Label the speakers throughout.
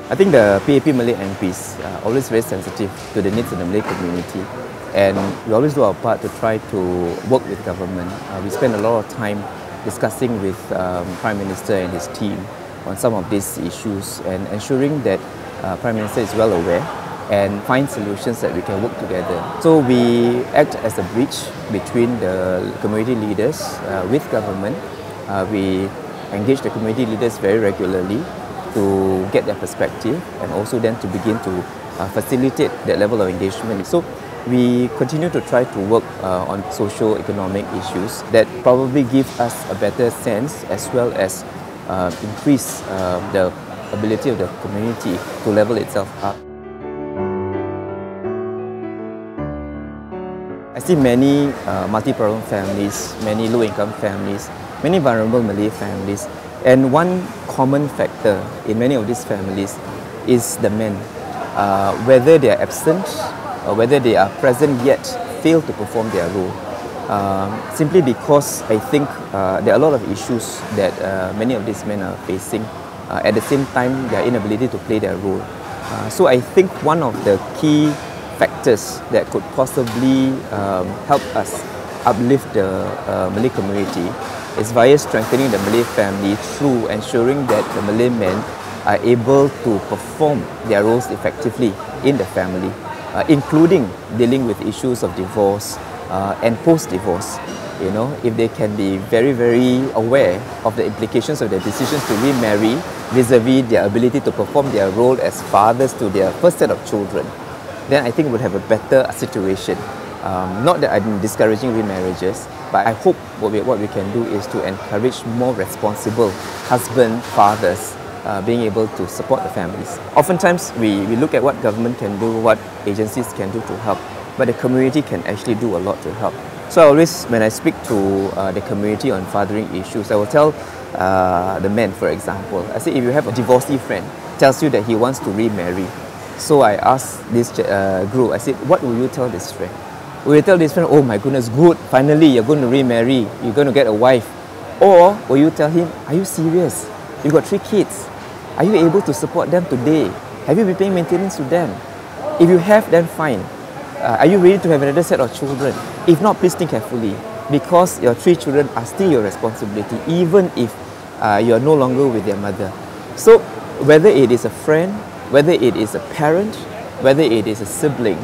Speaker 1: I think the PAP Malay MPs are always very sensitive to the needs of the Malay community, and we always do our part to try to work with government. We spend a lot of time discussing with Prime Minister and his team on some of these issues and ensuring that Prime Minister is well aware and find solutions that we can work together. So we act as a bridge between the community leaders with government. We engage the community leaders very regularly to get their perspective and also then to begin to facilitate that level of engagement. So we continue to try to work on socio-economic issues that probably give us a better sense as well as increase the ability of the community to level itself up. I see many multi-problem families, many low-income families, many vulnerable Malay families, and one common factor in many of these families is the men. Whether they are absent or whether they are present yet fail to perform their role. Simply because I think there are a lot of issues that many of these men are facing. At the same time, their inability to play their role. So I think one of the key factors that could possibly help us uplift the Malay community is via strengthening the Malay family through ensuring that the Malay men are able to perform their roles effectively in the family, including dealing with issues of divorce and post-divorce. You know, if they can be very, very aware of the implications of their decisions to remarry vis-a-vis their ability to perform their role as fathers to their first set of children, then I think we'll have a better situation. Not that I'm discouraging remarriages, but I hope what we can do is to encourage more responsible husband, fathers, being able to support the families. Oftentimes we look at what government can do, what agencies can do to help, but the community can actually do a lot to help. So I always, when I speak to the community on fathering issues, I will tell the men, for example, I say if you have a divorcee friend, tells you that he wants to remarry. So I asked this group, I said, what will you tell this friend? Will you tell this friend, oh my goodness, good, finally you're going to remarry, you're going to get a wife? Or will you tell him, are you serious? You've got 3 kids. Are you able to support them today? Have you been paying maintenance to them? If you have, then fine. Are you ready to have another set of children? If not, please think carefully, because your 3 children are still your responsibility, even if you are no longer with their mother. So whether it is a friend, whether it is a parent, whether it is a sibling,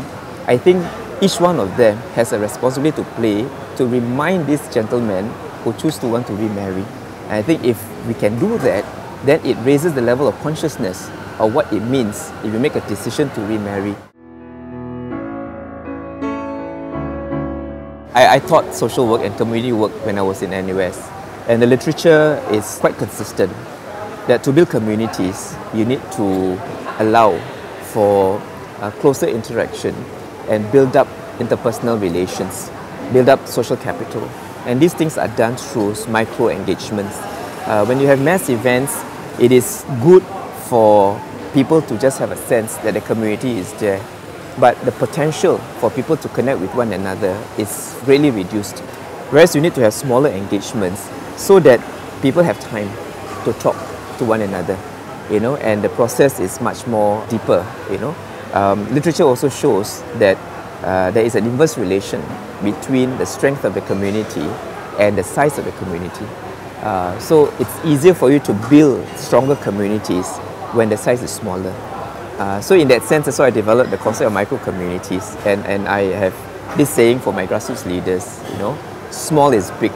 Speaker 1: I think each one of them has a responsibility to play to remind these gentlemen who choose to want to remarry. And I think if we can do that, then it raises the level of consciousness of what it means if you make a decision to remarry. I taught social work and community work when I was in NUS, and the literature is quite consistent that to build communities, you need to allow for closer interaction and build up interpersonal relations, build up social capital. And these things are done through micro engagements. When you have mass events, it is good for people to just have a sense that the community is there. But the potential for people to connect with one another is really reduced. Whereas you need to have smaller engagements so that people have time to talk to one another, you know, and the process is much more deeper, you know. Literature also shows that there is an inverse relation between the strength of the community and the size of the community. So it's easier for you to build stronger communities when the size is smaller. So in that sense, that's why I developed the concept of micro-communities, and I have this saying for my grassroots leaders, you know, small is big.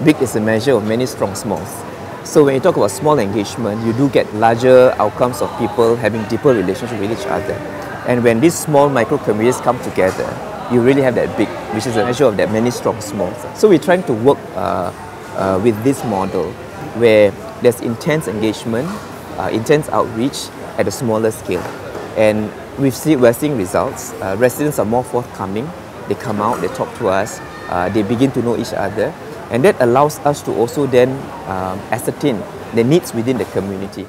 Speaker 1: Big is a measure of many strong smalls. So when you talk about small engagement, you do get larger outcomes of people having deeper relationship with each other. And when these small micro-communities come together, you really have that big, which is a measure of that many strong smalls. So we're trying to work with this model where there's intense engagement, intense outreach at a smaller scale. And we're seeing results. Residents are more forthcoming. They come out, they talk to us, they begin to know each other. And that allows us to also then ascertain the needs within the community.